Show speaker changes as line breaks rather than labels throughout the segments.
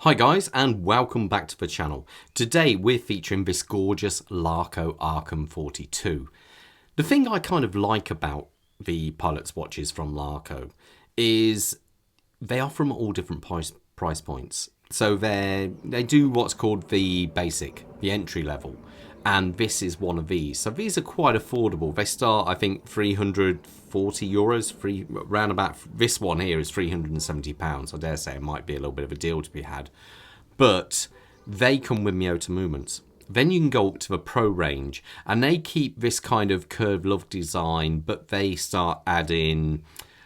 Hi guys, and welcome back to the channel. Today we're featuring this gorgeous Laco Aachen 42. The thing I kind of like about the pilot's watches from Laco is they are from all different price points. So they do what's called the basic, the entry level, and this is one of these. So these are quite affordable. They start, I think, €340. Round about this one here is £370. I dare say it might be a little bit of a deal to be had, but they come with Miyota movements. Then you can go up to the Pro range, and they keep this kind of curved lug design, but they start adding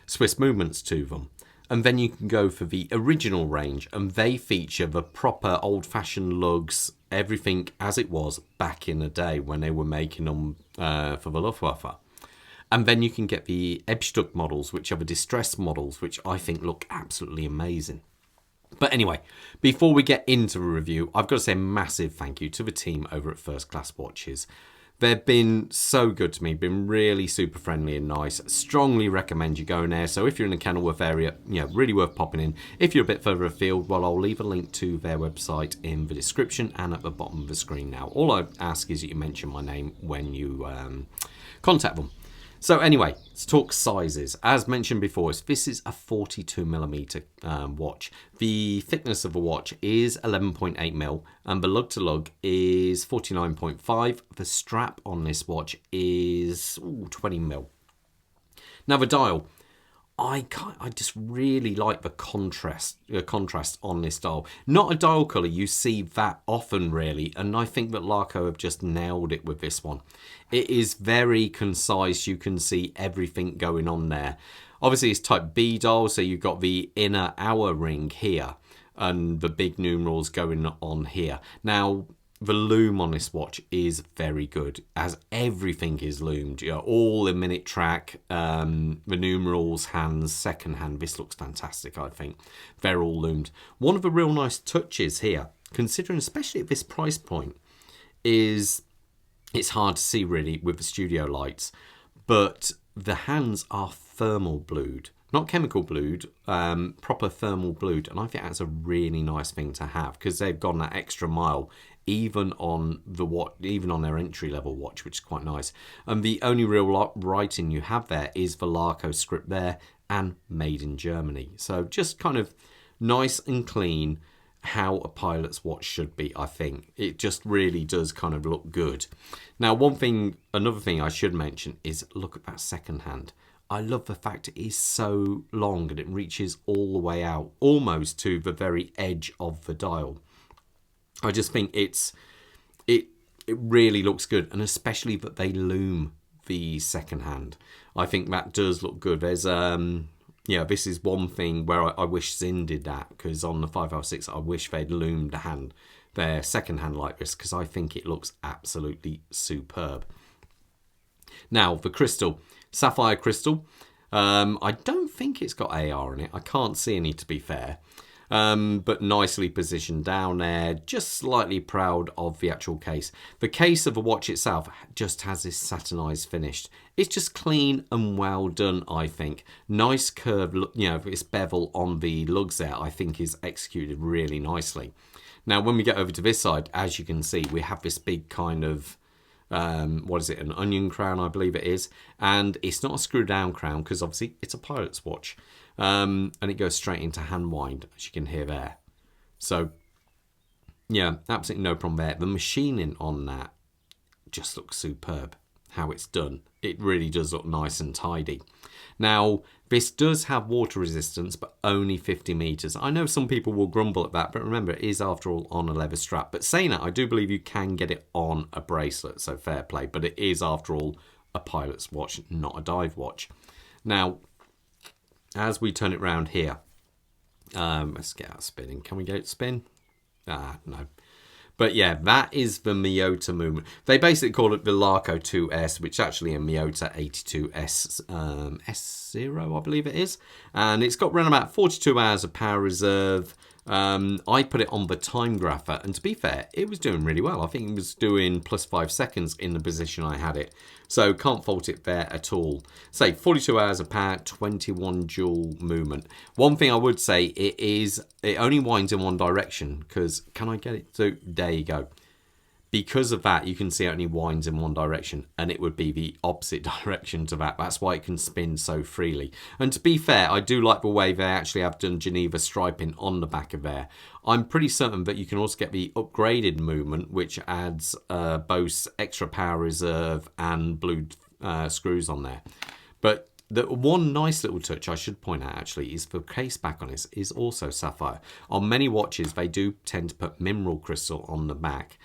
Swiss movements to them. And then you can go for the original range, and they feature the proper old-fashioned lugs, everything as it was back in the day when they were making them for the Luftwaffe. And then you can get the Ebstuck models, which are the distressed models, which I think look absolutely amazing. But anyway, before we get into the review, I've got to say a massive thank you to the team over at First Class Watches. They've been so good to me, been really super friendly and nice. Strongly recommend you going there. So if you're in the Kenilworth area, really worth popping in. If you're a bit further afield, well, I'll leave a link to their website in the description and at the bottom of the screen now. All I ask is that you mention my name when you contact them. So anyway, let's talk sizes. As mentioned before, this is a 42mm watch. The thickness of the watch is 11.8mm and the lug to lug is 49.5. The strap on this watch is 20mm. Now the dial, I just really like the contrast on this dial. Not a dial colour you see that often really, and I think that Laco have just nailed it with this one. It is very concise, you can see everything going on there. Obviously it's type B dial, so you've got the inner hour ring here and the big numerals going on here. Now the lume on this watch is very good, as everything is loomed. All the minute track, the numerals, hands, second hand. This looks fantastic, I think. They're all loomed. One of the real nice touches here, considering especially at this price point, is it's hard to see really with the studio lights, but the hands are thermal blued. Not chemical blued, proper thermal blued. And I think that's a really nice thing to have, because they've gone that extra mile even on the watch, even on their entry level watch, which is quite nice. And the only real writing you have there is the Laco script there and made in Germany. So just kind of nice and clean, how a pilot's watch should be, I think. It just really does kind of look good. Now another thing I should mention is look at that second hand. I love the fact it is so long and it reaches all the way out, almost to the very edge of the dial. I just think it really looks good, and especially that they loom the second hand. I think that does look good. There's this is one thing where I wish Zinn did that, because on the 556 I wish they'd loomed their second hand like this, because I think it looks absolutely superb. Now the crystal, sapphire crystal. I don't think it's got AR in it. I can't see any, to be fair. But nicely positioned down there. Just slightly proud of the actual case. The case of the watch itself just has this satinized finish. It's just clean and well done, I think. Nice curve, this bevel on the lugs there, I think is executed really nicely. Now, when we get over to this side, as you can see, we have this big kind of what is it, an onion crown, I believe it is, and it's not a screw down crown because obviously it's a pilot's watch, and it goes straight into hand wind, as you can hear there. So yeah, absolutely no problem there. The machining on that just looks superb, how it's done. It really does look nice and tidy. Now this does have water resistance, but only 50 meters. I know some people will grumble at that, but remember, it is after all on a leather strap. But saying that, I do believe you can get it on a bracelet, so fair play. But it is after all a pilot's watch, not a dive watch. Now, as we turn it round here, let's get out spinning. Can we get it spin? No. But yeah, that is the Miyota movement. They basically call it the Laco 2S, which is actually a Miyota 82S S0, I believe it is. And it's got around about 42 hours of power reserve, I put it on the time grapher, and to be fair, it was doing really well. I think it was doing plus 5 seconds in the position I had it. So can't fault it there at all. Say 42 hours of power, 21 joule movement. One thing I would say, it only winds in one direction, because can I get it to, there you go. Because of that, you can see it only winds in one direction, and it would be the opposite direction to that. That's why it can spin so freely. And to be fair, I do like the way they actually have done Geneva striping on the back of there. I'm pretty certain that you can also get the upgraded movement, which adds both extra power reserve and blue screws on there. But the one nice little touch I should point out actually is the case back on this is also sapphire. On many watches, they do tend to put mineral crystal on the back.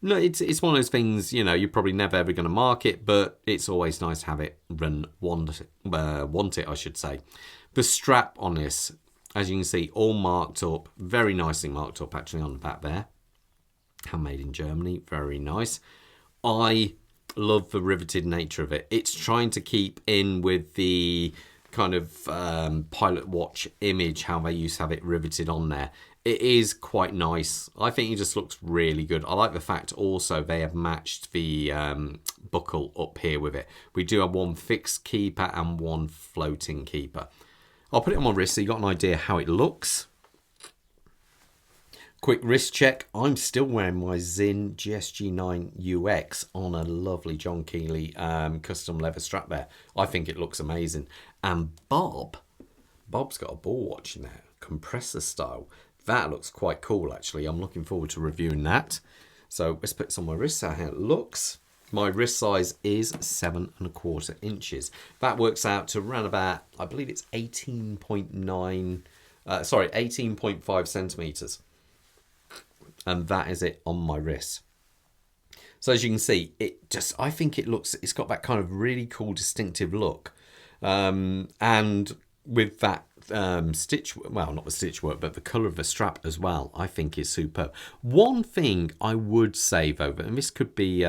No, it's one of those things, you know, you're probably never ever going to mark it, but it's always nice to have it want it, I should say. The strap on this, as you can see, all marked up, very nicely marked up actually on the back there. Handmade in Germany, very nice. I love the riveted nature of it. It's trying to keep in with the kind of pilot watch image, how they used to have it riveted on there. It is quite nice. I think it just looks really good. I like the fact also they have matched the buckle up here with it. We do have one fixed keeper and one floating keeper. I'll put it on my wrist so you got an idea how it looks. Quick wrist check. I'm still wearing my Zinn GSG9 UX on a lovely John Keeley custom leather strap there. I think it looks amazing. And Bob's got a ball watch in there, compressor style. That looks quite cool, actually. I'm looking forward to reviewing that. So let's put this on my wrist, see how it looks. My wrist size is 7¼ inches. That works out to around about, I believe it's 18.5 centimeters. And that is it on my wrist. So as you can see, I think it's got that kind of really cool, distinctive look. And with that stitch, well, not the stitch work, but the colour of the strap as well, I think is superb. One thing I would say though, and this could be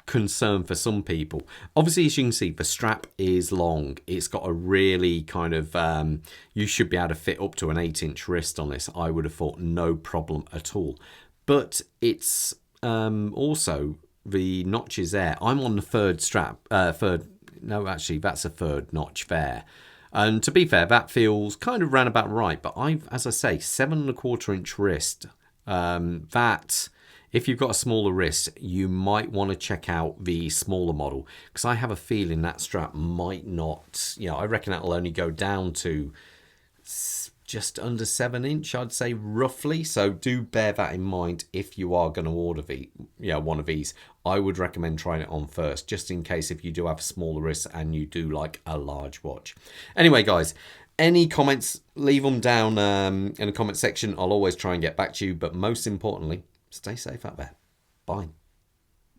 concern for some people. Obviously, as you can see, the strap is long. It's got a really kind of you should be able to fit up to an 8-inch wrist on this. I would have thought no problem at all. But it's also the notches there. I'm on the no, actually, that's a third notch there. And to be fair, that feels kind of round about right. But as I say, 7¼ inch wrist. That, if you've got a smaller wrist, you might want to check out the smaller model. Because I have a feeling that strap might not, I reckon that'll only go down to just under 7-inch, I'd say, roughly. So do bear that in mind if you are going to order one of these. I would recommend trying it on first, just in case if you do have smaller wrists and you do like a large watch. Anyway, guys, any comments, leave them down in the comment section. I'll always try and get back to you, but most importantly, stay safe out there. Bye.